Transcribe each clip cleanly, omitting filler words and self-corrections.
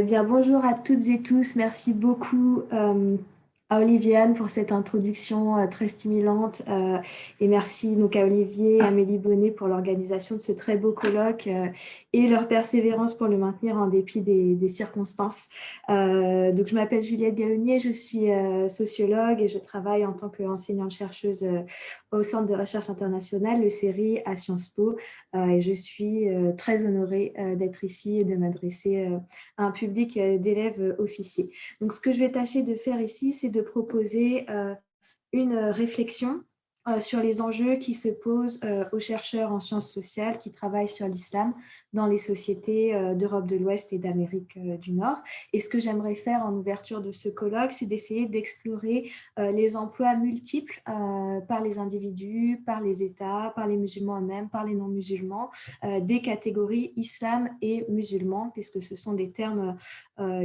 Eh bien, bonjour à toutes et tous. Merci beaucoup à Oliviane pour cette introduction très stimulante. Et merci donc à Olivier et Amélie Bonnet pour l'organisation de ce très beau colloque et leur persévérance pour le maintenir en dépit des circonstances. Donc, je m'appelle Juliette Gallonnier, je suis sociologue et je travaille en tant qu'enseignante-chercheuse au Centre de recherche internationale, le CERI à Sciences Po. Et je suis très honorée d'être ici et de m'adresser un public d'élèves officiers. Donc, ce que je vais tâcher de faire ici, c'est de proposer une réflexion sur les enjeux qui se posent aux chercheurs en sciences sociales qui travaillent sur l'islam dans les sociétés d'Europe de l'Ouest et d'Amérique du Nord. Et ce que j'aimerais faire en ouverture de ce colloque, c'est d'essayer d'explorer les emplois multiples par les individus, par les États, par les musulmans eux-mêmes, par les non-musulmans, des catégories islam et musulmans, puisque ce sont des termes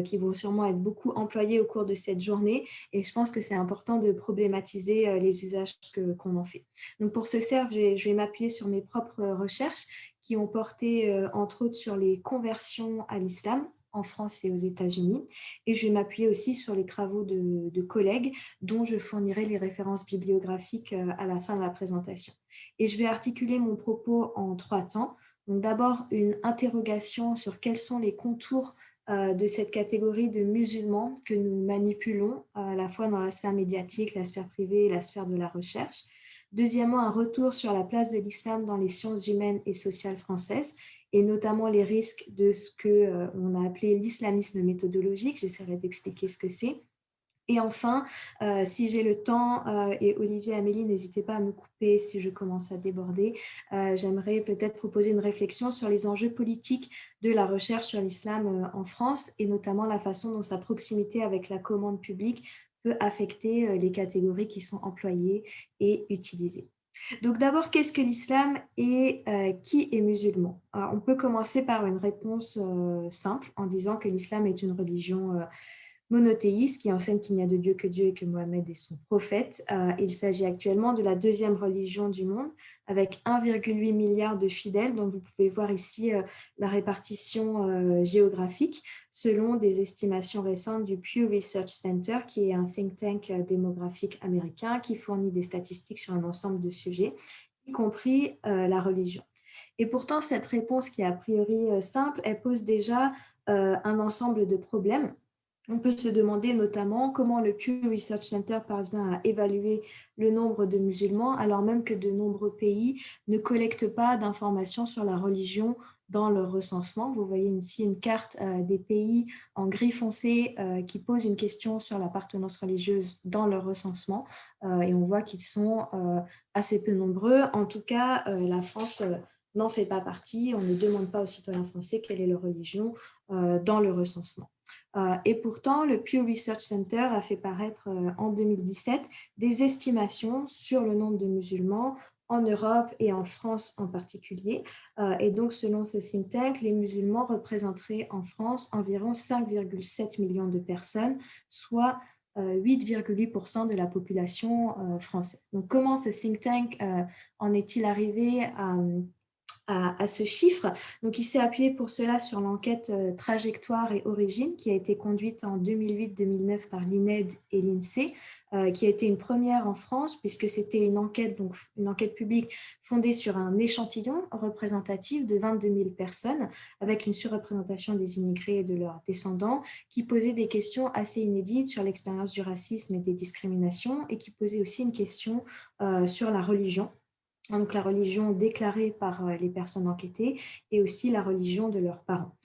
qui vont sûrement être beaucoup employés au cours de cette journée. Et je pense que c'est important de problématiser les usages qu'on en fait. Donc pour ce faire, je vais m'appuyer sur mes propres recherches qui ont porté entre autres sur les conversions à l'islam en France et aux États-Unis. Et je vais m'appuyer aussi sur les travaux de collègues dont je fournirai les références bibliographiques à la fin de la présentation. Et je vais articuler mon propos en trois temps. Donc d'abord, une interrogation sur quels sont les contours de cette catégorie de musulmans que nous manipulons à la fois dans la sphère médiatique, la sphère privée et la sphère de la recherche. Deuxièmement, un retour sur la place de l'islam dans les sciences humaines et sociales françaises, et notamment les risques de ce qu'on a appelé l'islamisme méthodologique. J'essaierai d'expliquer ce que c'est. Et enfin, si j'ai le temps, et Olivier et Amélie, n'hésitez pas à me couper si je commence à déborder, j'aimerais peut-être proposer une réflexion sur les enjeux politiques de la recherche sur l'islam en France et notamment la façon dont sa proximité avec la commande publique peut affecter les catégories qui sont employées et utilisées. Donc d'abord, qu'est-ce que l'islam et qui est musulman? Alors, on peut commencer par une réponse simple en disant que l'islam est une religion monothéiste qui enseigne qu'il n'y a de Dieu que Dieu et que Mohammed est son prophète. Il s'agit actuellement de la deuxième religion du monde avec 1,8 milliard de fidèles, dont vous pouvez voir ici la répartition géographique selon des estimations récentes du Pew Research Center, qui est un think tank démographique américain qui fournit des statistiques sur un ensemble de sujets, y compris la religion. Et pourtant, cette réponse qui est a priori simple, elle pose déjà un ensemble de problèmes. On peut se demander notamment comment le Pew Research Center parvient à évaluer le nombre de musulmans alors même que de nombreux pays ne collectent pas d'informations sur la religion dans leur recensement. Vous voyez ici une carte des pays en gris foncé qui pose une question sur l'appartenance religieuse dans leur recensement et on voit qu'ils sont assez peu nombreux. En tout cas, la France n'en fait pas partie. On ne demande pas aux citoyens français quelle est leur religion dans le recensement. Et pourtant, le Pew Research Center a fait paraître en 2017 des estimations sur le nombre de musulmans en Europe et en France en particulier. Et donc, selon ce think tank, les musulmans représenteraient en France environ 5,7 millions de personnes, soit 8,8% de la population française. Donc, comment ce think tank en est-il arrivé à ce chiffre? Donc, il s'est appuyé pour cela sur l'enquête Trajectoire et Origine qui a été conduite en 2008-2009 par l'INED et l'INSEE, qui a été une première en France puisque c'était une enquête, donc une enquête publique fondée sur un échantillon représentatif de 22 000 personnes avec une surreprésentation des immigrés et de leurs descendants qui posait des questions assez inédites sur l'expérience du racisme et des discriminations et qui posait aussi une question sur la religion, donc la religion déclarée par les personnes enquêtées et aussi la religion de leurs parents.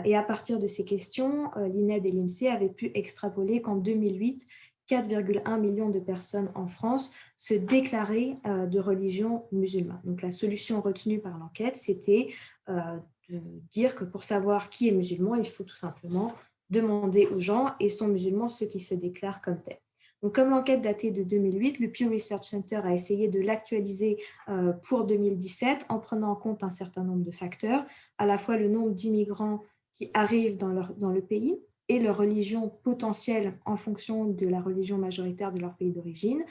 Et à partir de ces questions, l'INED et l'INSEE avaient pu extrapoler qu'en 2008, 4,1 millions de personnes en France se déclaraient de religion musulmane. Donc la solution retenue par l'enquête, c'était de dire que pour savoir qui est musulman, il faut tout simplement demander aux gens et sont musulmans ceux qui se déclarent comme tels. Donc, comme l'enquête datait de 2008, le Pew Research Center a essayé de l'actualiser pour 2017 en prenant en compte un certain nombre de facteurs, à la fois le nombre d'immigrants qui arrivent dans le pays et leur religion potentielle en fonction de la religion majoritaire de leur pays d'origine,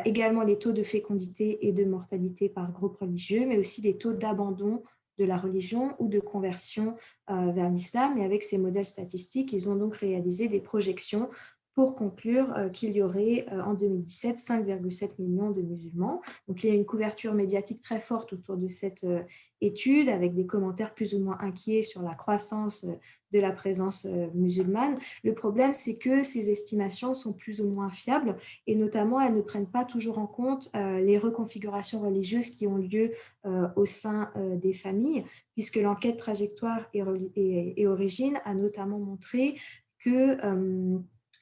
également les taux de fécondité et de mortalité par groupe religieux, mais aussi les taux d'abandon de la religion ou de conversion vers l'islam. Et avec ces modèles statistiques, ils ont donc réalisé des projections pour conclure qu'il y aurait en 2017 5,7 millions de musulmans. Donc il y a une couverture médiatique très forte autour de cette étude, avec des commentaires plus ou moins inquiets sur la croissance de la présence musulmane. Le problème, c'est que ces estimations sont plus ou moins fiables et notamment, elles ne prennent pas toujours en compte les reconfigurations religieuses qui ont lieu au sein des familles, puisque l'enquête Trajectoire et Origine a notamment montré que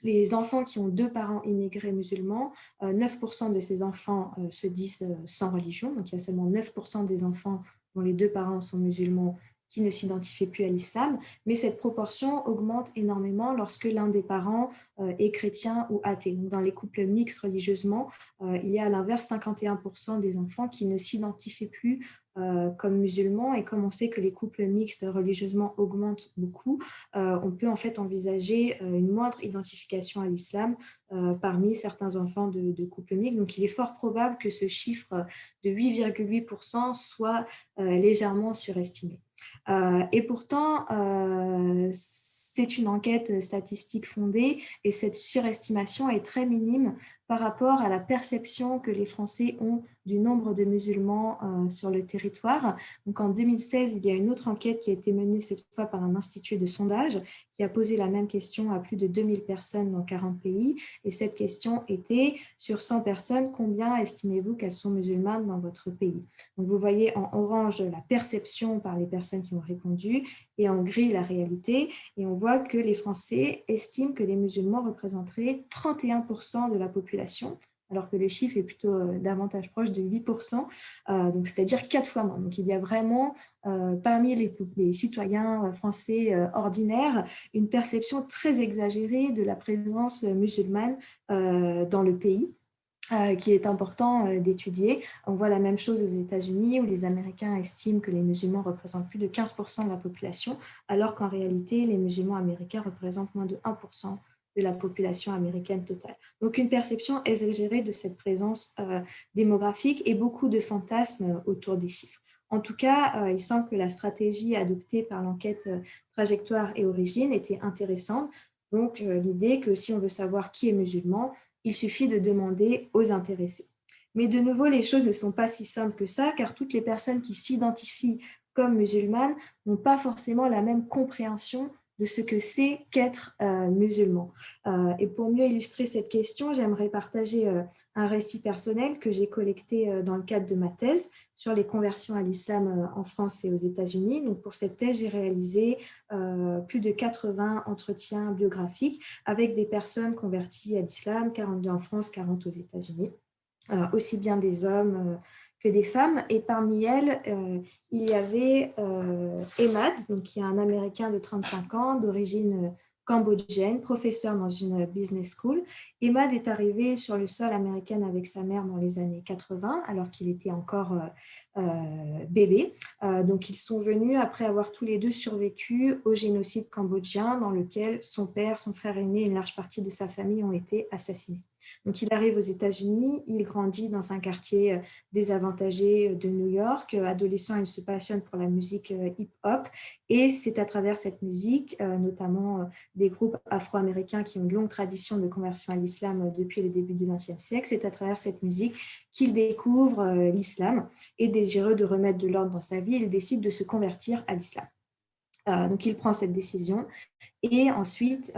les enfants qui ont deux parents immigrés musulmans, 9% de ces enfants se disent sans religion. Donc, il y a seulement 9% des enfants dont les deux parents sont musulmans qui ne s'identifient plus à l'islam. Mais cette proportion augmente énormément lorsque l'un des parents est chrétien ou athée. Donc, dans les couples mixtes religieusement, il y a à l'inverse 51% des enfants qui ne s'identifient plus comme musulmans. Et comme on sait que les couples mixtes religieusement augmentent beaucoup, on peut en fait envisager une moindre identification à l'islam parmi certains enfants de couples mixtes. Donc, il est fort probable que ce chiffre de 8,8% soit légèrement surestimé. Et pourtant, c'est une enquête statistique fondée et cette surestimation est très minime par rapport à la perception que les Français ont du nombre de musulmans sur le territoire. Donc en 2016, il y a une autre enquête qui a été menée cette fois par un institut de sondage qui a posé la même question à plus de 2000 personnes dans 40 pays. Et cette question était, sur 100 personnes, combien estimez-vous qu'elles sont musulmanes dans votre pays? Donc vous voyez en orange la perception par les personnes qui ont répondu et en gris la réalité. Et on voit que les Français estiment que les musulmans représenteraient 31% de la population, alors que le chiffre est plutôt davantage proche de 8%, donc c'est-à-dire 4 fois moins. Donc il y a vraiment parmi les citoyens français ordinaires une perception très exagérée de la présence musulmane dans le pays. Qui est important d'étudier. On voit la même chose aux États-Unis où les Américains estiment que les musulmans représentent plus de 15% de la population, alors qu'en réalité, les musulmans américains représentent moins de 1% de la population américaine totale. Donc une perception exagérée de cette présence démographique et beaucoup de fantasmes autour des chiffres. En tout cas, il semble que la stratégie adoptée par l'enquête Trajectoire et Origine était intéressante. Donc l'idée que si on veut savoir qui est musulman, il suffit de demander aux intéressés. Mais de nouveau, les choses ne sont pas si simples que ça, car toutes les personnes qui s'identifient comme musulmanes n'ont pas forcément la même compréhension de ce que c'est qu'être musulman. Et pour mieux illustrer cette question, j'aimerais partager un récit personnel que j'ai collecté dans le cadre de ma thèse sur les conversions à l'islam en France et aux États-Unis. Donc pour cette thèse, j'ai réalisé plus de 80 entretiens biographiques avec des personnes converties à l'islam, 42 en France, 40 aux États-Unis, aussi bien des hommes que des femmes. Et parmi elles, il y avait Emad, donc, qui est un Américain de 35 ans, d'origine cambodgienne, professeur dans une business school. Emad est arrivé sur le sol américain avec sa mère dans les années 80, alors qu'il était encore bébé. Donc, ils sont venus après avoir tous les deux survécu au génocide cambodgien dans lequel son père, son frère aîné et une large partie de sa famille ont été assassinés. Donc, il arrive aux États-Unis, il grandit dans un quartier désavantagé de New York. Adolescent, il se passionne pour la musique hip-hop et c'est à travers cette musique, notamment des groupes afro-américains qui ont une longue tradition de conversion à l'islam depuis le début du XXe siècle, c'est à travers cette musique qu'il découvre l'islam et désireux de remettre de l'ordre dans sa vie, il décide de se convertir à l'islam. Donc, il prend cette décision et ensuite,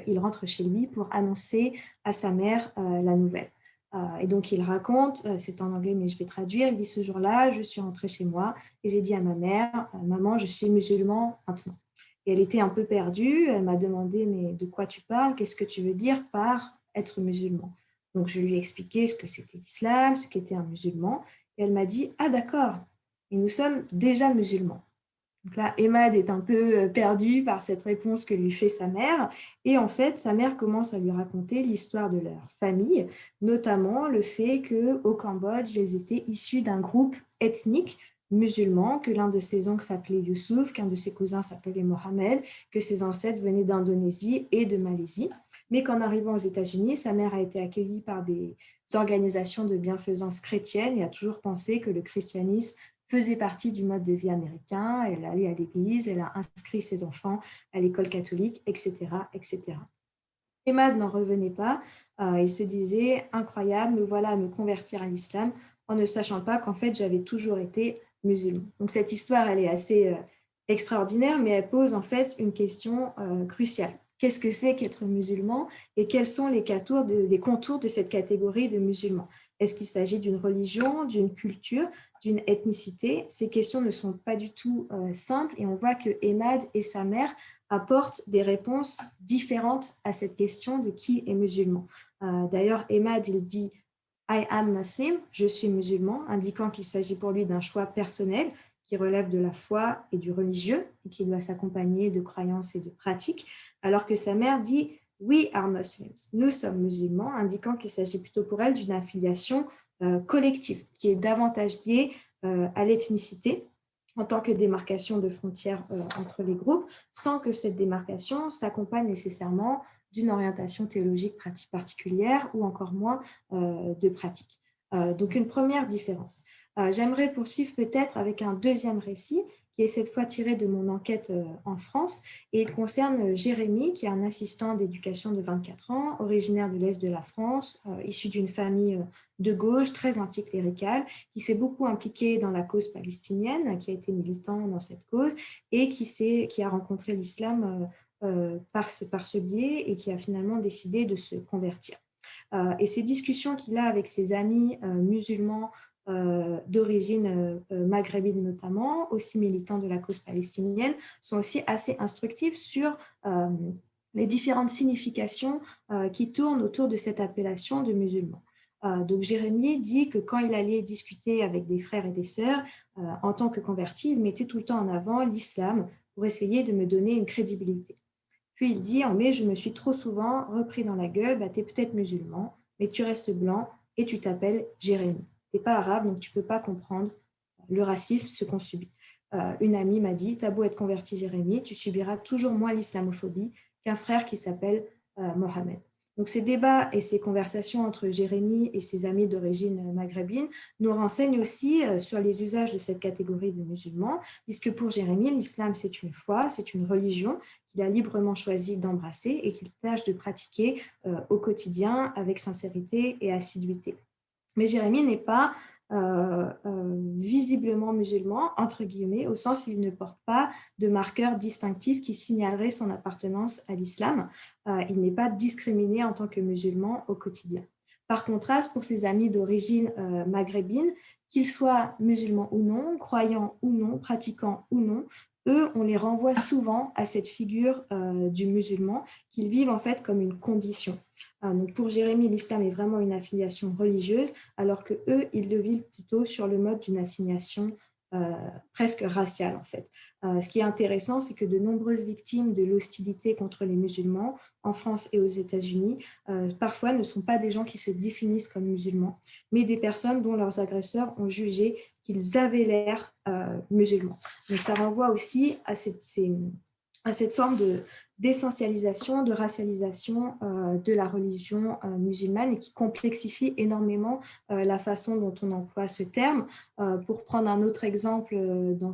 il rentre chez lui pour annoncer à sa mère la nouvelle. Et donc, il raconte, c'est en anglais, mais je vais traduire, il dit: ce jour-là, je suis rentrée chez moi et j'ai dit à ma mère, maman, je suis musulman maintenant. Et elle était un peu perdue, elle m'a demandé, mais de quoi tu parles? Qu'est-ce que tu veux dire par être musulman? Donc, je lui ai expliqué ce que c'était l'islam, ce qu'était un musulman. Et elle m'a dit: ah d'accord, et nous sommes déjà musulmans. Donc là, Emad est un peu perdu par cette réponse que lui fait sa mère. Et en fait, sa mère commence à lui raconter l'histoire de leur famille, notamment le fait qu'au Cambodge, ils étaient issus d'un groupe ethnique musulman, que l'un de ses oncles s'appelait Youssouf, qu'un de ses cousins s'appelait Mohamed, que ses ancêtres venaient d'Indonésie et de Malaisie. Mais qu'en arrivant aux États-Unis, sa mère a été accueillie par des organisations de bienfaisance chrétienne et a toujours pensé que le christianisme faisait partie du mode de vie américain. Elle allait à l'église, elle a inscrit ses enfants à l'école catholique, etc., etc. Emad n'en revenait pas. Il se disait incroyable, me voilà à me convertir à l'islam en ne sachant pas qu'en fait j'avais toujours été musulman. Donc cette histoire, elle est assez extraordinaire, mais elle pose en fait une question cruciale. Qu'est-ce que c'est qu'être musulman et quels sont les contours de cette catégorie de musulmans? Est-ce qu'il s'agit d'une religion, d'une culture, d'une ethnicité? Ces questions ne sont pas du tout simples et on voit que Emad et sa mère apportent des réponses différentes à cette question de qui est musulman. D'ailleurs, Emad, il dit I am Muslim, je suis musulman, indiquant qu'il s'agit pour lui d'un choix personnel qui relève de la foi et du religieux et qui doit s'accompagner de croyances et de pratiques, alors que sa mère dit We are Muslims, nous sommes musulmans, indiquant qu'il s'agit plutôt pour elle d'une affiliation collective qui est davantage liée à l'ethnicité en tant que démarcation de frontières entre les groupes, sans que cette démarcation s'accompagne nécessairement d'une orientation théologique particulière ou encore moins de pratique. Donc une première différence. J'aimerais poursuivre peut-être avec un deuxième récit qui est cette fois tiré de mon enquête en France et il concerne Jérémy qui est un assistant d'éducation de 24 ans, originaire de l'Est de la France, issu d'une famille de gauche très anticléricale, qui s'est beaucoup impliqué dans la cause palestinienne, qui a été militant dans cette cause et qui a rencontré l'islam par ce biais et qui a finalement décidé de se convertir. Et ces discussions qu'il a avec ses amis musulmans d'origine maghrébine notamment, aussi militants de la cause palestinienne, sont aussi assez instructives sur les différentes significations qui tournent autour de cette appellation de musulman. Donc Jérémy dit que quand il allait discuter avec des frères et des sœurs, en tant que converti, il mettait tout le temps en avant l'islam pour essayer de me donner une crédibilité. Puis il dit, mais je me suis trop souvent repris dans la gueule, tu es peut-être musulman, mais tu restes blanc et tu t'appelles Jérémy. Tu n'es pas arabe, donc tu ne peux pas comprendre le racisme, ce qu'on subit. Une amie m'a dit, t'as beau être converti Jérémy, tu subiras toujours moins l'islamophobie qu'un frère qui s'appelle Mohamed. Donc ces débats et ces conversations entre Jérémy et ses amis d'origine maghrébine nous renseignent aussi sur les usages de cette catégorie de musulmans, puisque pour Jérémy, l'islam c'est une foi, c'est une religion qu'il a librement choisi d'embrasser et qu'il tâche de pratiquer au quotidien avec sincérité et assiduité. Mais Jérémy n'est pas visiblement musulman, entre guillemets, au sens où il ne porte pas de marqueurs distinctifs qui signaleraient son appartenance à l'islam. Il n'est pas discriminé en tant que musulman au quotidien. Par contraste, pour ses amis d'origine maghrébine, qu'ils soient musulmans ou non, croyants ou non, pratiquants ou non, eux, on les renvoie souvent à cette figure du musulman qu'ils vivent en fait comme une condition. Donc pour Jérémy, l'islam est vraiment une affiliation religieuse, alors que eux, ils le vivent plutôt sur le mode d'une assignation presque raciale en fait. Ce qui est intéressant, c'est que de nombreuses victimes de l'hostilité contre les musulmans en France et aux États-Unis, parfois ne sont pas des gens qui se définissent comme musulmans, mais des personnes dont leurs agresseurs ont jugé qu'ils avaient l'air musulmans. Donc ça renvoie aussi à cette forme d'essentialisation, de racialisation de la religion musulmane et qui complexifie énormément la façon dont on emploie ce terme. Pour prendre un autre exemple dans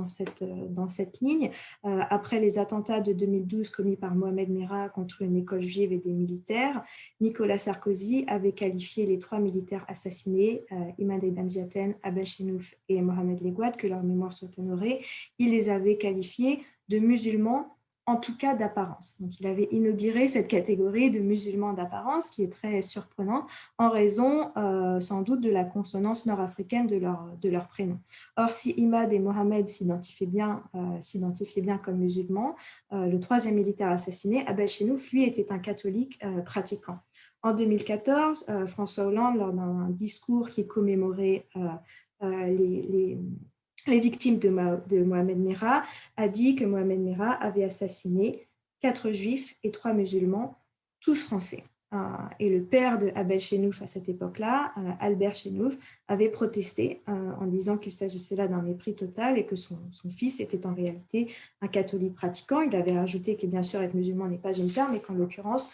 cette ligne, après les attentats de 2012 commis par Mohamed Merah contre une école juive et des militaires, Nicolas Sarkozy avait qualifié les 3 militaires assassinés, Imad Ibn Ziaten, Abel Chenouf et Mohamed Legouad, que leur mémoire soit honorée, il les avait qualifiés de musulmans, en tout cas d'apparence. Donc, il avait inauguré cette catégorie de musulmans d'apparence, qui est très surprenant, en raison sans doute de la consonance nord-africaine de leur prénom. Or, si Imad et Mohamed s'identifiaient bien comme musulmans, le 3e militaire assassiné, Abel Chenouf, lui, était un catholique pratiquant. En 2014, François Hollande, lors d'un discours qui commémorait les victimes de Mohamed Merah, a dit que Mohamed Merah avait assassiné 4 juifs et 3 musulmans, tous français. et le père de Abel Chénouf à cette époque-là, Albert Chénouf, avait protesté en disant qu'il s'agissait là d'un mépris total et que son fils était en réalité un catholique pratiquant. Il avait rajouté que bien sûr être musulman n'est pas une terme, mais qu'en l'occurrence,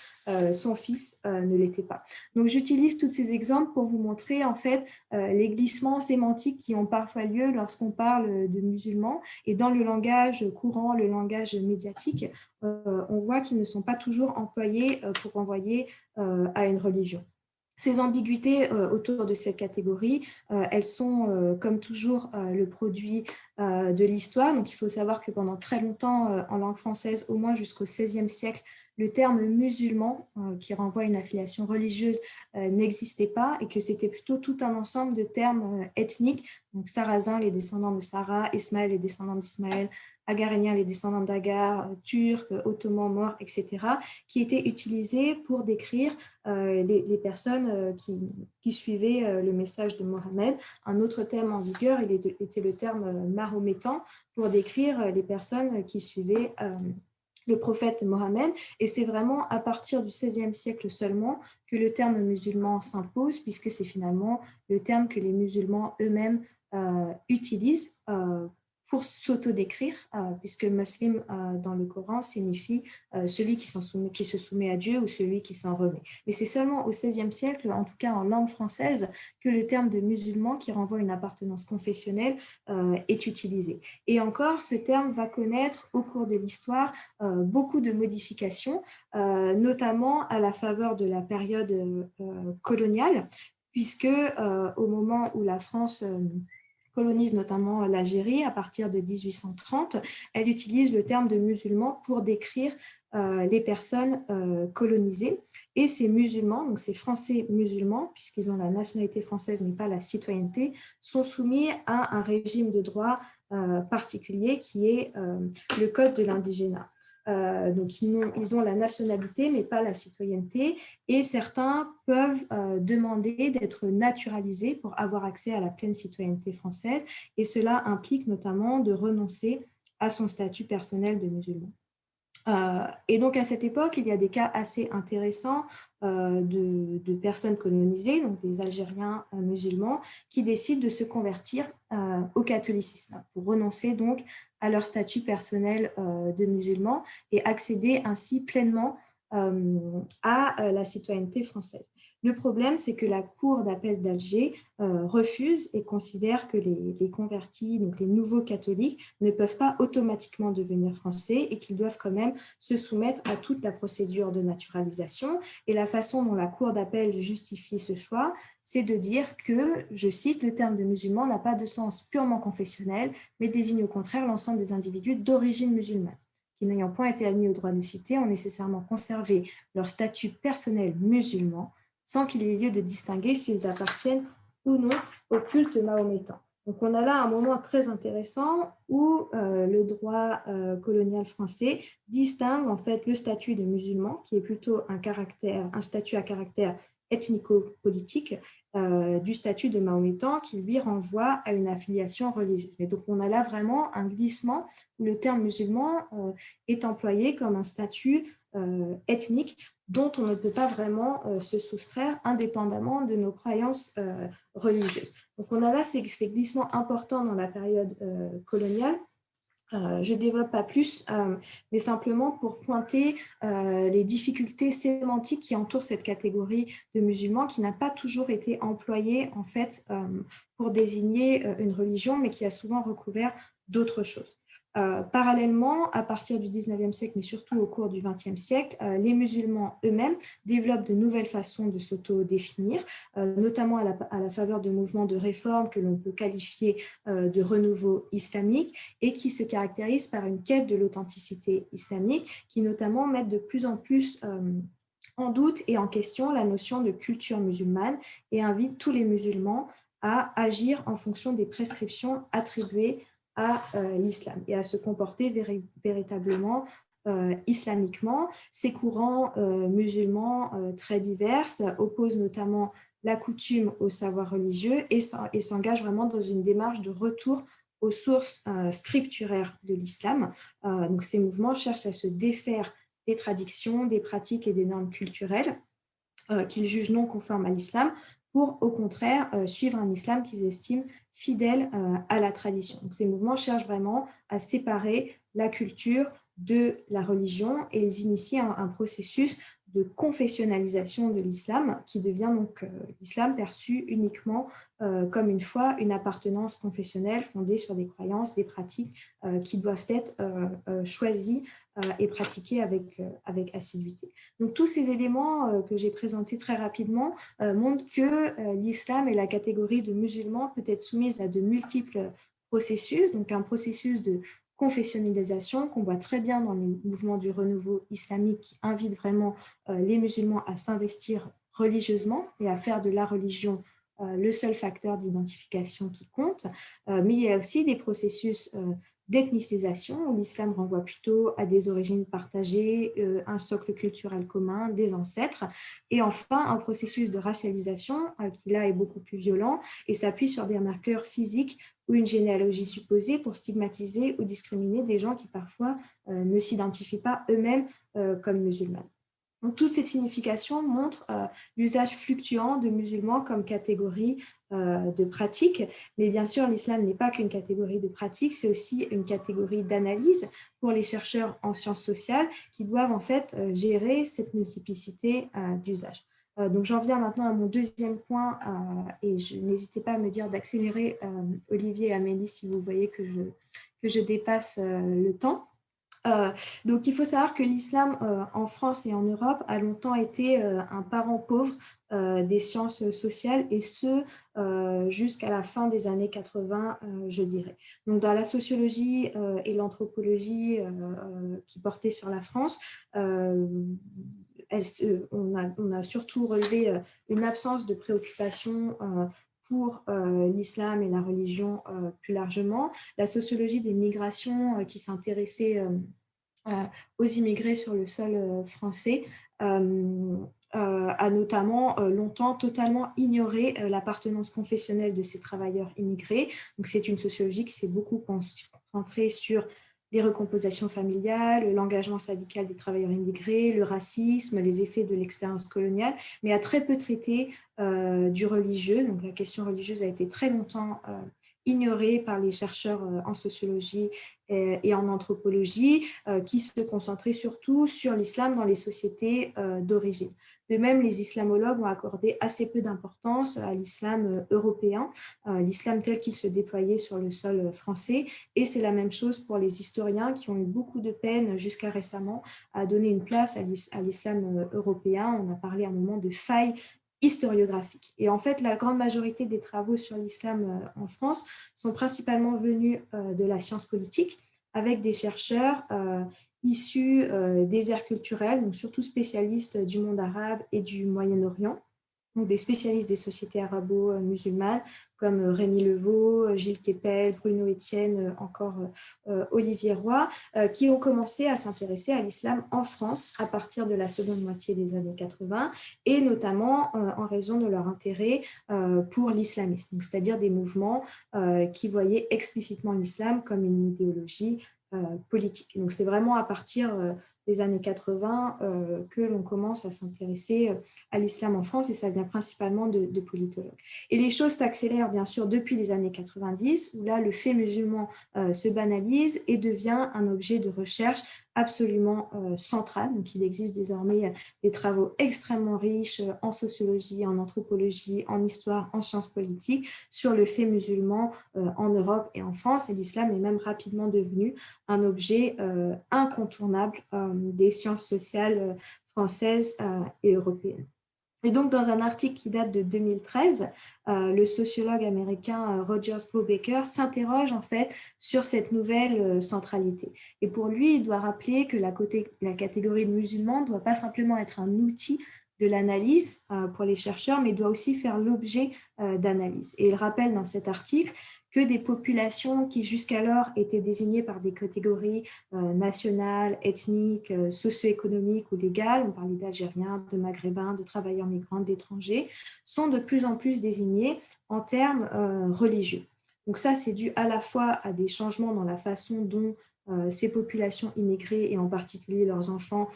son fils ne l'était pas. Donc j'utilise tous ces exemples pour vous montrer en fait les glissements sémantiques qui ont parfois lieu lorsqu'on parle de musulmans. Et dans le langage courant, le langage médiatique, on voit qu'ils ne sont pas toujours employés pour renvoyer à une religion. Ces ambiguïtés autour de cette catégorie, elles sont, comme toujours, le produit de l'histoire. Donc, il faut savoir que pendant très longtemps, en langue française, au moins jusqu'au XVIe siècle, le terme musulman, qui renvoie à une affiliation religieuse, n'existait pas et que c'était plutôt tout un ensemble de termes ethniques. Donc, Sarrasins, les descendants de Sarah, Ismaël, les descendants d'Ismaël, Agaréniens, les descendants d'Agar, Turcs, Ottomans, Maures, etc., qui étaient utilisés pour décrire les personnes qui suivaient le message de Mohammed. Un autre terme en vigueur était le terme mahométan pour décrire les personnes qui suivaient le prophète Mohammed. Et c'est vraiment à partir du XVIe siècle seulement que le terme musulman s'impose, puisque c'est finalement le terme que les musulmans eux-mêmes utilisent pour s'autodécrire, puisque muslim dans le Coran signifie celui qui se soumet à Dieu ou celui qui s'en remet. Mais c'est seulement au XVIe siècle, en tout cas en langue française, que le terme de musulman, qui renvoie à une appartenance confessionnelle, est utilisé. Et encore, ce terme va connaître au cours de l'histoire beaucoup de modifications, notamment à la faveur de la période coloniale, puisque au moment où la France colonise notamment l'Algérie à partir de 1830, elle utilise le terme de musulman pour décrire les personnes colonisées. Et ces musulmans, donc ces Français musulmans, puisqu'ils ont la nationalité française mais pas la citoyenneté, sont soumis à un régime de droit particulier qui est le code de l'indigénat. Donc, ils ont la nationalité, mais pas la citoyenneté. Et certains peuvent demander d'être naturalisés pour avoir accès à la pleine citoyenneté française. Et cela implique notamment de renoncer à son statut personnel de musulman. Et donc, à cette époque, il y a des cas assez intéressants de personnes colonisées, donc des Algériens musulmans, qui décident de se convertir au catholicisme pour renoncer donc à leur statut personnel de musulmans et accéder ainsi pleinement à la citoyenneté française. Le problème, c'est que la Cour d'appel d'Alger refuse et considère que les convertis, donc les nouveaux catholiques, ne peuvent pas automatiquement devenir français et qu'ils doivent quand même se soumettre à toute la procédure de naturalisation. Et la façon dont la Cour d'appel justifie ce choix, c'est de dire que, je cite, le terme de musulman n'a pas de sens purement confessionnel, mais désigne au contraire l'ensemble des individus d'origine musulmane, qui n'ayant point été admis au droit de cité, ont nécessairement conservé leur statut personnel musulman, sans qu'il y ait lieu de distinguer s'ils appartiennent ou non au culte mahométan. Donc on a là un moment très intéressant où le droit colonial français distingue en fait le statut de musulman, qui est plutôt un statut à caractère ethnico-politique, du statut de mahométan qui lui renvoie à une affiliation religieuse. Et donc on a là vraiment un glissement où le terme musulman est employé comme un statut ethnique dont on ne peut pas vraiment se soustraire indépendamment de nos croyances religieuses. Donc on a là ces glissements importants dans la période coloniale. Je ne développe pas plus, mais simplement pour pointer les difficultés sémantiques qui entourent cette catégorie de musulmans qui n'a pas toujours été employée en fait pour désigner une religion, mais qui a souvent recouvert d'autres choses. Parallèlement, à partir du 19e siècle, mais surtout au cours du 20e siècle, les musulmans eux-mêmes développent de nouvelles façons de s'auto-définir, notamment à la faveur de mouvements de réforme que l'on peut qualifier de renouveau islamique et qui se caractérisent par une quête de l'authenticité islamique qui notamment mettent de plus en plus en doute et en question la notion de culture musulmane et invitent tous les musulmans à agir en fonction des prescriptions attribuées à l'islam et à se comporter véritablement islamiquement. Ces courants musulmans très divers opposent notamment la coutume au savoir religieux et s'engagent vraiment dans une démarche de retour aux sources scripturaires de l'islam. Donc ces mouvements cherchent à se défaire des traditions, des pratiques et des normes culturelles qu'ils jugent non conformes à l'islam, pour au contraire suivre un islam qu'ils estiment fidèle à la tradition. Donc, ces mouvements cherchent vraiment à séparer la culture de la religion et ils initient un processus de confessionnalisation de l'islam qui devient donc l'islam perçu uniquement comme une foi, une appartenance confessionnelle fondée sur des croyances, des pratiques qui doivent être choisies et pratiquées avec assiduité. Donc tous ces éléments que j'ai présentés très rapidement montrent que l'islam et la catégorie de musulmans peut être soumise à de multiples processus, donc un processus de confessionnalisation qu'on voit très bien dans les mouvements du renouveau islamique qui invitent vraiment les musulmans à s'investir religieusement et à faire de la religion le seul facteur d'identification qui compte. Mais il y a aussi des processus d'ethnicisation, où l'islam renvoie plutôt à des origines partagées, un socle culturel commun, des ancêtres, et enfin un processus de racialisation qui là est beaucoup plus violent et s'appuie sur des marqueurs physiques ou une généalogie supposée pour stigmatiser ou discriminer des gens qui parfois ne s'identifient pas eux-mêmes comme musulmans. Donc, toutes ces significations montrent l'usage fluctuant de musulmans comme catégorie de pratique. Mais bien sûr, l'islam n'est pas qu'une catégorie de pratique, c'est aussi une catégorie d'analyse pour les chercheurs en sciences sociales qui doivent en fait gérer cette multiplicité d'usages. Donc, j'en viens maintenant à mon deuxième point et n'hésitez pas à me dire d'accélérer, Olivier et Amélie, si vous voyez que je dépasse le temps. Donc, il faut savoir que l'islam en France et en Europe a longtemps été un parent pauvre des sciences sociales et ce, jusqu'à la fin des années 80, je dirais. Donc, dans la sociologie et l'anthropologie qui portaient sur la France, on a surtout relevé une absence de préoccupation pour l'islam et la religion plus largement. La sociologie des migrations qui s'intéressait aux immigrés sur le sol français a notamment longtemps totalement ignoré l'appartenance confessionnelle de ces travailleurs immigrés. Donc, c'est une sociologie qui s'est beaucoup concentrée sur les recompositions familiales, l'engagement syndical des travailleurs immigrés, le racisme, les effets de l'expérience coloniale, mais a très peu traité du religieux. Donc, la question religieuse a été très longtemps ignorée par les chercheurs en sociologie et en anthropologie, qui se concentraient surtout sur l'islam dans les sociétés d'origine. De même, les islamologues ont accordé assez peu d'importance à l'islam européen, l'islam tel qu'il se déployait sur le sol français, et c'est la même chose pour les historiens qui ont eu beaucoup de peine jusqu'à récemment à donner une place à l'islam européen. On a parlé à un moment de faille historiographique. Et en fait, la grande majorité des travaux sur l'islam en France sont principalement venus de la science politique, avec des chercheurs issus des aires culturelles, donc surtout spécialistes du monde arabe et du Moyen-Orient, donc des spécialistes des sociétés arabo-musulmanes comme Rémi Levaux, Gilles Kepel, Bruno Etienne, encore Olivier Roy, qui ont commencé à s'intéresser à l'islam en France à partir de la seconde moitié des années 80 et notamment en raison de leur intérêt pour l'islamisme, c'est-à-dire des mouvements qui voyaient explicitement l'islam comme une idéologie politique. Donc c'est vraiment à partir des années 80 que l'on commence à s'intéresser à l'islam en France et ça vient principalement de politologues. Et les choses s'accélèrent bien sûr depuis les années 90 où là le fait musulman se banalise et devient un objet de recherche absolument central. Donc, il existe désormais des travaux extrêmement riches en sociologie, en anthropologie, en histoire, en sciences politiques sur le fait musulman en Europe et en France. Et l'islam est même rapidement devenu un objet incontournable des sciences sociales françaises et européennes. Et donc, dans un article qui date de 2013, le sociologue américain Rogers Brubaker s'interroge en fait sur cette nouvelle centralité. Et pour lui, il doit rappeler que la catégorie de musulmans ne doit pas simplement être un outil de l'analyse pour les chercheurs, mais doit aussi faire l'objet d'analyse. Et il rappelle dans cet article que des populations qui jusqu'alors étaient désignées par des catégories nationales, ethniques, socio-économiques ou légales, on parlait d'Algériens, de Maghrébins, de travailleurs migrants, d'étrangers, sont de plus en plus désignées en termes religieux. Donc ça, c'est dû à la fois à des changements dans la façon dont ces populations immigrées et en particulier leurs enfants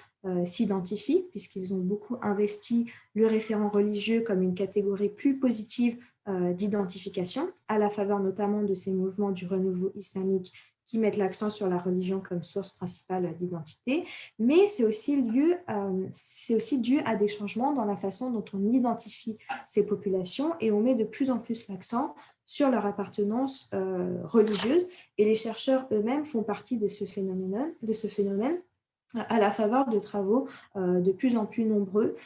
s'identifient, puisqu'ils ont beaucoup investi le référent religieux comme une catégorie plus positive d'identification, à la faveur notamment de ces mouvements du renouveau islamique qui mettent l'accent sur la religion comme source principale d'identité, mais c'est aussi dû à des changements dans la façon dont on identifie ces populations et on met de plus en plus l'accent sur leur appartenance religieuse et les chercheurs eux-mêmes font partie de ce phénomène à la faveur de travaux de plus en plus nombreux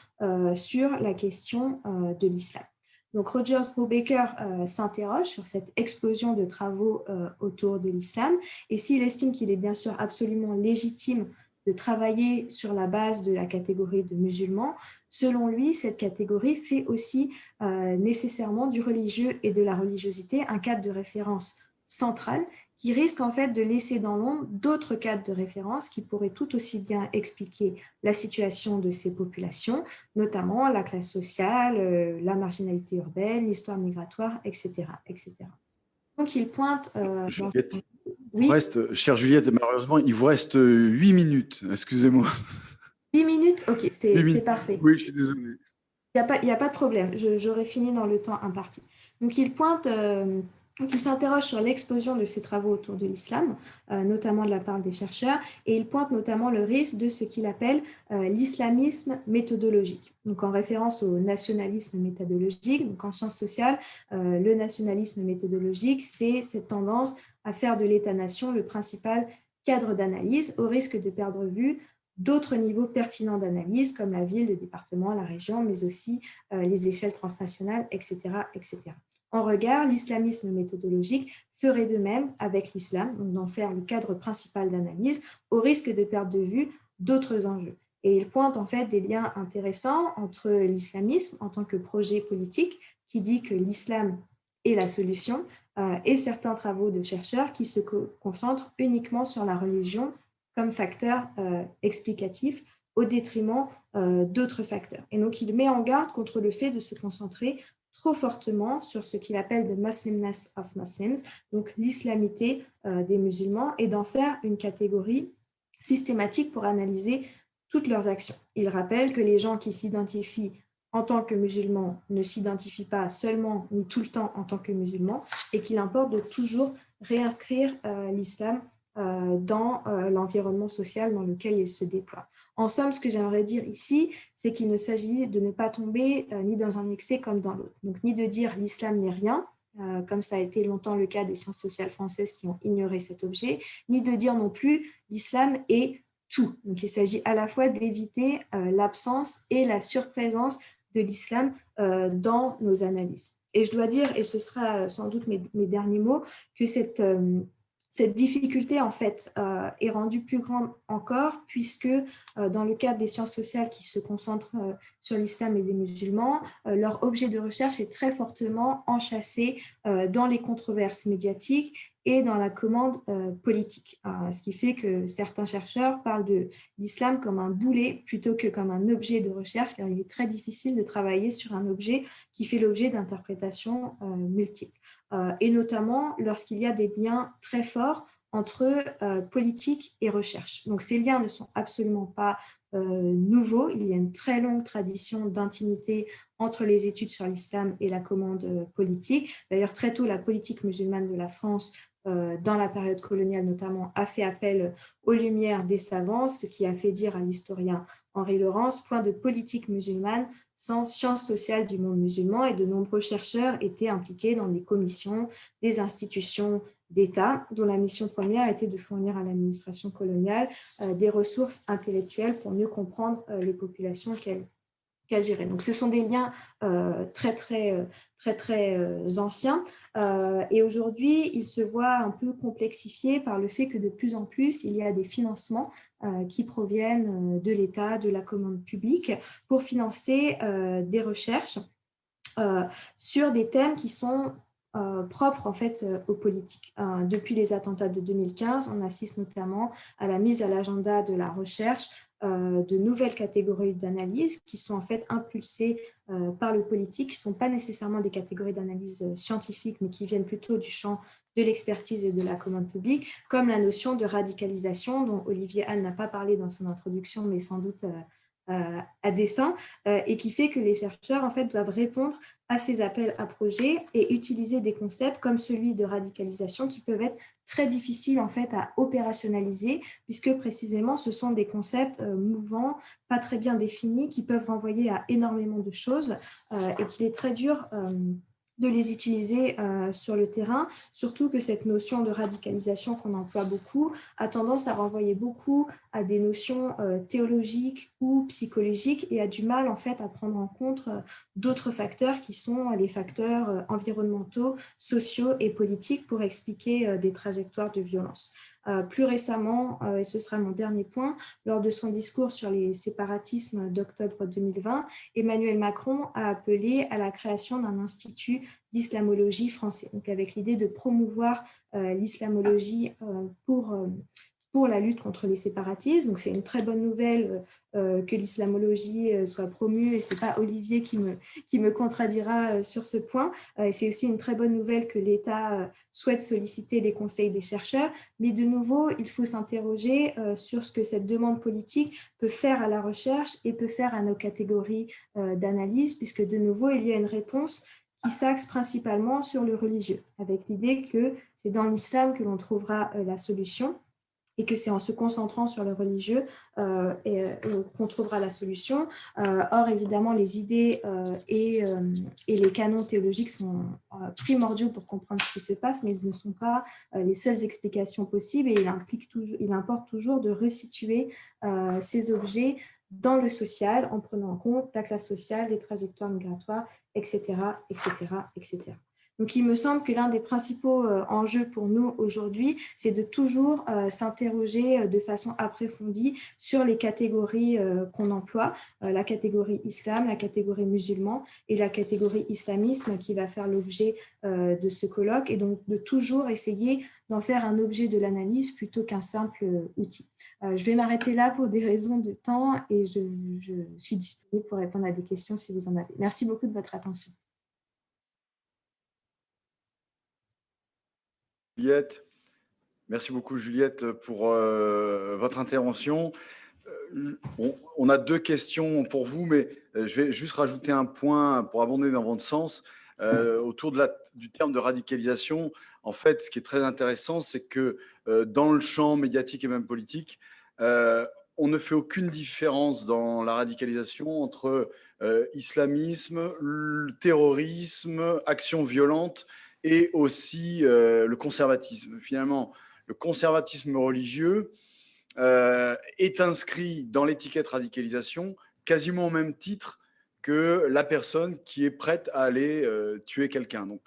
sur la question de l'islam. Donc Rogers Brubaker s'interroge sur cette explosion de travaux autour de l'islam et s'il estime qu'il est bien sûr absolument légitime de travailler sur la base de la catégorie de musulmans, selon lui, cette catégorie fait aussi nécessairement du religieux et de la religiosité un cadre de référence central qui risque en fait de laisser dans l'ombre d'autres cadres de référence qui pourraient tout aussi bien expliquer la situation de ces populations, notamment la classe sociale, la marginalité urbaine, l'histoire migratoire, etc., etc. Donc, il pointe dans... Juliette, Oui, chère Juliette, malheureusement, il vous reste 8 minutes. Excusez-moi. 8 minutes, ok, 8 c'est minutes. parfait. Oui, je suis désolé. Il y a pas de problème, j'aurai fini dans le temps imparti. Donc, il s'interroge sur l'explosion de ces travaux autour de l'islam, notamment de la part des chercheurs, et il pointe notamment le risque de ce qu'il appelle l'islamisme méthodologique. Donc, en référence au nationalisme méthodologique, donc en sciences sociales, le nationalisme méthodologique, c'est cette tendance à faire de l'État-nation le principal cadre d'analyse, au risque de perdre vue d'autres niveaux pertinents d'analyse, comme la ville, le département, la région, mais aussi les échelles transnationales, etc., etc. En regard, l'islamisme méthodologique ferait de même avec l'islam, donc d'en faire le cadre principal d'analyse, au risque de perdre de vue d'autres enjeux. Et il pointe en fait des liens intéressants entre l'islamisme en tant que projet politique, qui dit que l'islam est la solution, et certains travaux de chercheurs qui se concentrent uniquement sur la religion comme facteur explicatif au détriment d'autres facteurs. Et donc, il met en garde contre le fait de se concentrer trop fortement sur ce qu'il appelle the Muslimness of Muslims, donc l'islamité des musulmans, et d'en faire une catégorie systématique pour analyser toutes leurs actions. Il rappelle que les gens qui s'identifient en tant que musulmans ne s'identifient pas seulement ni tout le temps en tant que musulmans et qu'il importe de toujours réinscrire l'islam dans l'environnement social dans lequel il se déploie. En somme, ce que j'aimerais dire ici, c'est qu'il ne s'agit de ne pas tomber ni dans un excès comme dans l'autre. Donc, ni de dire l'islam n'est rien, comme ça a été longtemps le cas des sciences sociales françaises qui ont ignoré cet objet, ni de dire non plus l'islam est tout. Donc, il s'agit à la fois d'éviter l'absence et la surprésence de l'islam dans nos analyses. Et je dois dire, et ce sera sans doute mes derniers mots, que cette difficulté, en fait, est rendue plus grande encore puisque dans le cadre des sciences sociales qui se concentrent sur l'islam et les musulmans, leur objet de recherche est très fortement enchâssé dans les controverses médiatiques et dans la commande politique. Ce qui fait que certains chercheurs parlent de l'islam comme un boulet plutôt que comme un objet de recherche, car il est très difficile de travailler sur un objet qui fait l'objet d'interprétations multiples. Et notamment lorsqu'il y a des liens très forts entre politique et recherche. Donc ces liens ne sont absolument pas nouveaux. Il y a une très longue tradition d'intimité entre les études sur l'islam et la commande politique. D'ailleurs, très tôt, la politique musulmane de la France, dans la période coloniale notamment, a fait appel aux lumières des savants, ce qui a fait dire à l'historien Henri Laurence, point de politique musulmane sans sciences sociales du monde musulman, et de nombreux chercheurs étaient impliqués dans des commissions, des institutions d'État, dont la mission première était de fournir à l'administration coloniale des ressources intellectuelles pour mieux comprendre les populations qu'elle gérait. Donc, ce sont des liens très anciens. Et aujourd'hui, ils se voient un peu complexifiés par le fait que de plus en plus, il y a des financements qui proviennent de l'État, de la commande publique, pour financer des recherches sur des thèmes qui sont propres en fait aux politiques. Depuis les attentats de 2015, on assiste notamment à la mise à l'agenda de la recherche de nouvelles catégories d'analyse qui sont en fait impulsées par le politique, qui ne sont pas nécessairement des catégories d'analyse scientifiques, mais qui viennent plutôt du champ de l'expertise et de la commande publique, comme la notion de radicalisation dont Olivier Anne n'a pas parlé dans son introduction, mais sans doute à dessein, et qui fait que les chercheurs en fait doivent répondre à ces appels à projets et utiliser des concepts comme celui de radicalisation qui peuvent être très difficiles en fait à opérationnaliser puisque précisément ce sont des concepts mouvants, pas très bien définis, qui peuvent renvoyer à énormément de choses et qu'il est très dur de les utiliser sur le terrain, surtout que cette notion de radicalisation qu'on emploie beaucoup a tendance à renvoyer beaucoup à des notions théologiques ou psychologiques et a du mal en fait à prendre en compte d'autres facteurs qui sont les facteurs environnementaux, sociaux et politiques pour expliquer des trajectoires de violence. Plus récemment, et ce sera mon dernier point, lors de son discours sur les séparatismes d'octobre 2020, Emmanuel Macron a appelé à la création d'un institut d'islamologie français, donc avec l'idée de promouvoir l'islamologie pour la lutte contre les séparatismes. Donc, c'est une très bonne nouvelle que l'islamologie soit promue et ce n'est pas Olivier qui me contredira sur ce point. Et c'est aussi une très bonne nouvelle que l'État souhaite solliciter les conseils des chercheurs. Mais de nouveau, il faut s'interroger sur ce que cette demande politique peut faire à la recherche et peut faire à nos catégories d'analyse, puisque de nouveau, il y a une réponse qui s'axe principalement sur le religieux, avec l'idée que c'est dans l'islam que l'on trouvera la solution et que c'est en se concentrant sur le religieux qu'on trouvera la solution. Or, évidemment, les idées et les canons théologiques sont primordiaux pour comprendre ce qui se passe, mais ils ne sont pas les seules explications possibles et il importe toujours de resituer ces objets dans le social en prenant en compte la classe sociale, les trajectoires migratoires, etc., etc., etc. Donc, il me semble que l'un des principaux enjeux pour nous aujourd'hui, c'est de toujours s'interroger de façon approfondie sur les catégories qu'on emploie, la catégorie islam, la catégorie musulman et la catégorie islamisme qui va faire l'objet de ce colloque, et donc de toujours essayer d'en faire un objet de l'analyse plutôt qu'un simple outil. Je vais m'arrêter là pour des raisons de temps et je suis disponible pour répondre à des questions si vous en avez. Merci beaucoup de votre attention. Juliette, merci beaucoup Juliette pour votre intervention. On a deux questions pour vous, mais je vais juste rajouter un point pour abonder dans votre sens. Autour du terme de radicalisation, en fait, ce qui est très intéressant, c'est que dans le champ médiatique et même politique, on ne fait aucune différence dans la radicalisation entre islamisme, terrorisme, action violente et aussi le conservatisme. Finalement, le conservatisme religieux est inscrit dans l'étiquette radicalisation quasiment au même titre que la personne qui est prête à aller tuer quelqu'un. Donc,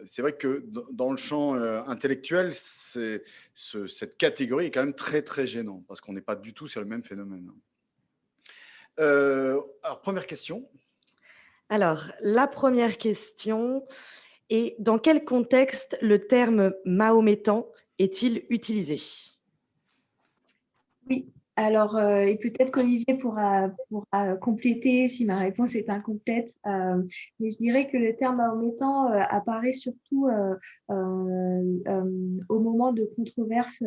c'est vrai que dans le champ intellectuel, cette catégorie est quand même très, très gênante parce qu'on n'est pas du tout sur le même phénomène. Alors, première question. Alors, la première question est: dans quel contexte le terme mahométan est-il utilisé? Oui, alors, et peut-être qu'Olivier pourra compléter si ma réponse est incomplète, mais je dirais que le terme mahométan apparaît surtout au moment de controverses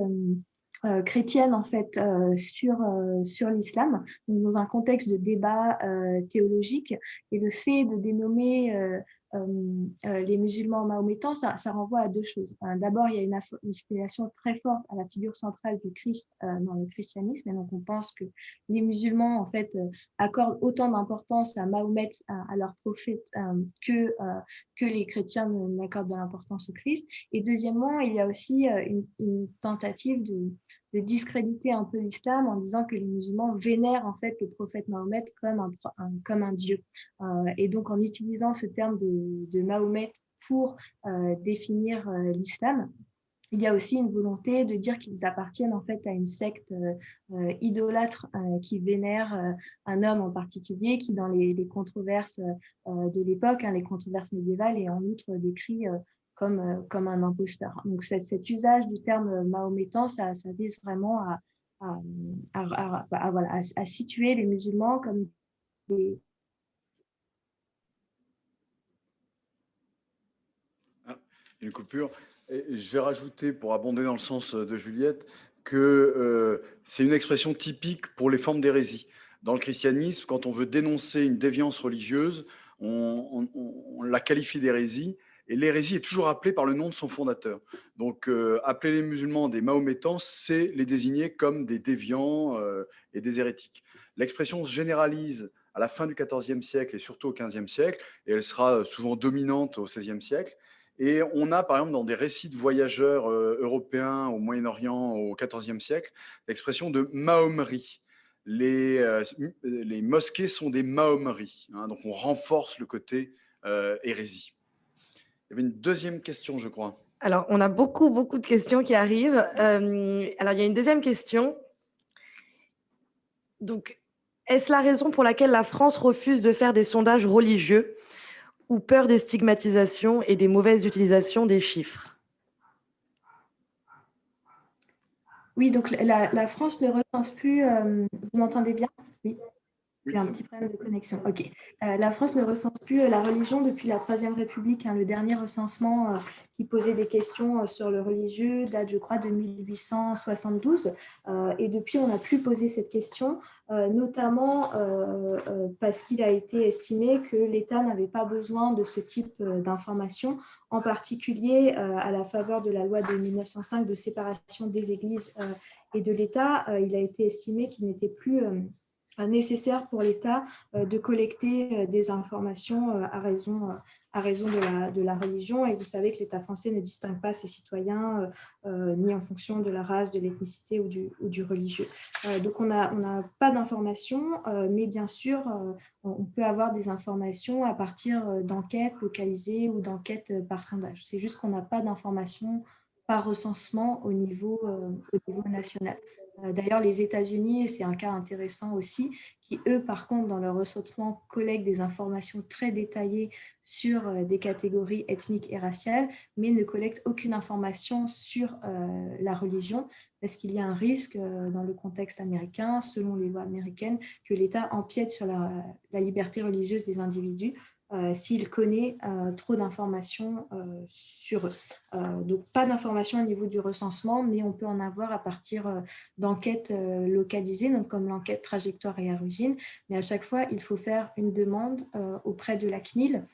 chrétiennes en fait sur l'islam, donc dans un contexte de débat théologique, et le fait de dénommer les musulmans mahométans, ça renvoie à deux choses. D'abord, il y a une affiliation très forte à la figure centrale du Christ dans le christianisme, et donc on pense que les musulmans en fait accordent autant d'importance à Mahomet, à leur prophète, que les chrétiens n'accordent de l'importance au Christ. Et deuxièmement, il y a aussi une tentative de discréditer un peu l'islam en disant que les musulmans vénèrent en fait le prophète Mahomet comme un dieu. Et donc en utilisant ce terme de Mahomet pour définir l'islam, il y a aussi une volonté de dire qu'ils appartiennent en fait à une secte idolâtre qui vénère un homme en particulier, qui dans les controverses de l'époque, les controverses médiévales, est en outre décrit comme un imposteur. Donc cet usage du terme mahométan, ça vise vraiment voilà, à situer les musulmans comme des... Une coupure. Et je vais rajouter, pour abonder dans le sens de Juliette, que c'est une expression typique pour les formes d'hérésie. Dans le christianisme, quand on veut dénoncer une déviance religieuse, on la qualifie d'hérésie, et l'hérésie est toujours appelée par le nom de son fondateur. Donc, appeler les musulmans des mahométans, c'est les désigner comme des déviants et des hérétiques. L'expression se généralise à la fin du XIVe siècle et surtout au XVe siècle, et elle sera souvent dominante au XVIe siècle. Et on a, par exemple, dans des récits de voyageurs européens au Moyen-Orient au XIVe siècle, l'expression de mahomerie. Les mosquées sont des mahomeries, hein, donc on renforce le côté hérésie. Il y avait une deuxième question, je crois. Alors, on a beaucoup de questions qui arrivent. Alors, il y a une deuxième question. Donc, est-ce la raison pour laquelle la France refuse de faire des sondages religieux ou peur des stigmatisations et des mauvaises utilisations des chiffres? Oui, donc la France ne recense plus... vous m'entendez bien? Oui. Oui. J'ai un petit problème de connexion. OK. La France ne recense plus la religion depuis la Troisième République, hein. Le dernier recensement qui posait des questions sur le religieux date, je crois, de 1872. Et depuis, on n'a plus posé cette question, notamment parce qu'il a été estimé que l'État n'avait pas besoin de ce type d'informations, en particulier à la faveur de la loi de 1905 de séparation des églises et de l'État. Il a été estimé qu'il n'était plus... nécessaire pour l'État de collecter des informations à raison de la religion. Et vous savez que l'État français ne distingue pas ses citoyens ni en fonction de la race, de l'ethnicité ou du religieux. Donc, on n'a pas d'informations, mais bien sûr, on peut avoir des informations à partir d'enquêtes localisées ou d'enquêtes par sondage. C'est juste qu'on n'a pas d'informations par recensement au niveau national. D'ailleurs, les États-Unis, et c'est un cas intéressant aussi, qui, eux, par contre, dans leur recensement, collectent des informations très détaillées sur des catégories ethniques et raciales, mais ne collectent aucune information sur la religion, parce qu'il y a un risque dans le contexte américain, selon les lois américaines, que l'État empiète sur la liberté religieuse des individus s'il connaît trop d'informations sur eux. Donc, pas d'informations au niveau du recensement, mais on peut en avoir à partir d'enquêtes localisées, donc comme l'enquête trajectoire et origine. Mais à chaque fois, il faut faire une demande auprès de la CNIL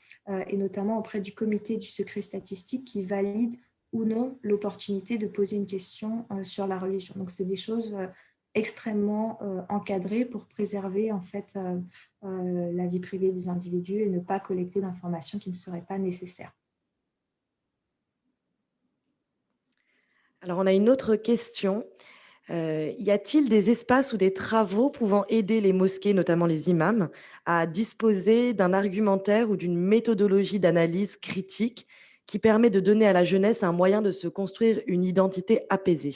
et notamment auprès du comité du secret statistique qui valide ou non l'opportunité de poser une question sur la religion. Donc, c'est des choses extrêmement encadrées pour préserver en fait la vie privée des individus et ne pas collecter d'informations qui ne seraient pas nécessaires. Alors, on a une autre question. Y a-t-il des espaces ou des travaux pouvant aider les mosquées, notamment les imams, à disposer d'un argumentaire ou d'une méthodologie d'analyse critique qui permet de donner à la jeunesse un moyen de se construire une identité apaisée?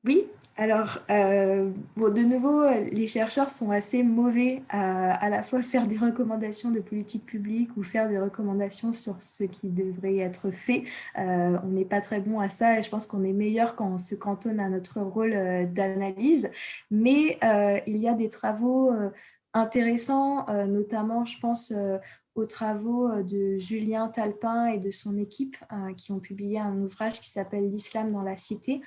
Oui, alors de nouveau, les chercheurs sont assez mauvais à la fois faire des recommandations de politique publique ou faire des recommandations sur ce qui devrait être fait. On n'est pas très bon à ça et je pense qu'on est meilleur quand on se cantonne à notre rôle d'analyse. Mais il y a des travaux intéressants, notamment, je pense, aux travaux de Julien Talpin et de son équipe qui ont publié un ouvrage qui s'appelle «L'islam dans la cité»,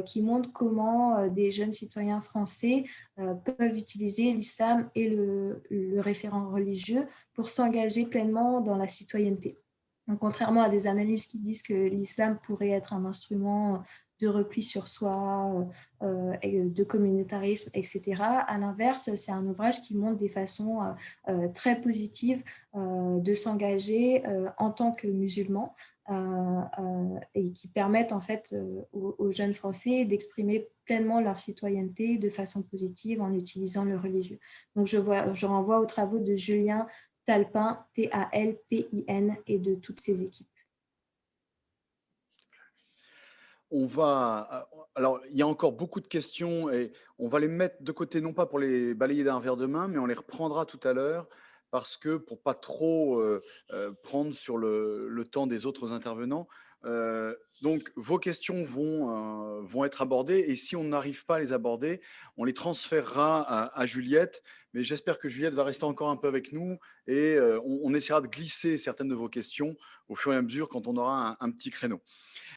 qui montre comment des jeunes citoyens français peuvent utiliser l'islam et le référent religieux pour s'engager pleinement dans la citoyenneté. Donc, contrairement à des analyses qui disent que l'islam pourrait être un instrument de repli sur soi, de communautarisme, etc. À l'inverse, c'est un ouvrage qui montre des façons très positives de s'engager en tant que musulman et qui permettent en fait aux jeunes Français d'exprimer pleinement leur citoyenneté de façon positive en utilisant le religieux. Donc, je renvoie aux travaux de Julien Talpin, Talpin, et de toutes ses équipes. Alors, il y a encore beaucoup de questions et on va les mettre de côté, non pas pour les balayer d'un revers de main, mais on les reprendra tout à l'heure parce que pour pas trop prendre sur le temps des autres intervenants. Donc, vos questions vont être abordées et si on n'arrive pas à les aborder, on les transférera à Juliette. Mais j'espère que Juliette va rester encore un peu avec nous et on essaiera de glisser certaines de vos questions au fur et à mesure quand on aura un petit créneau.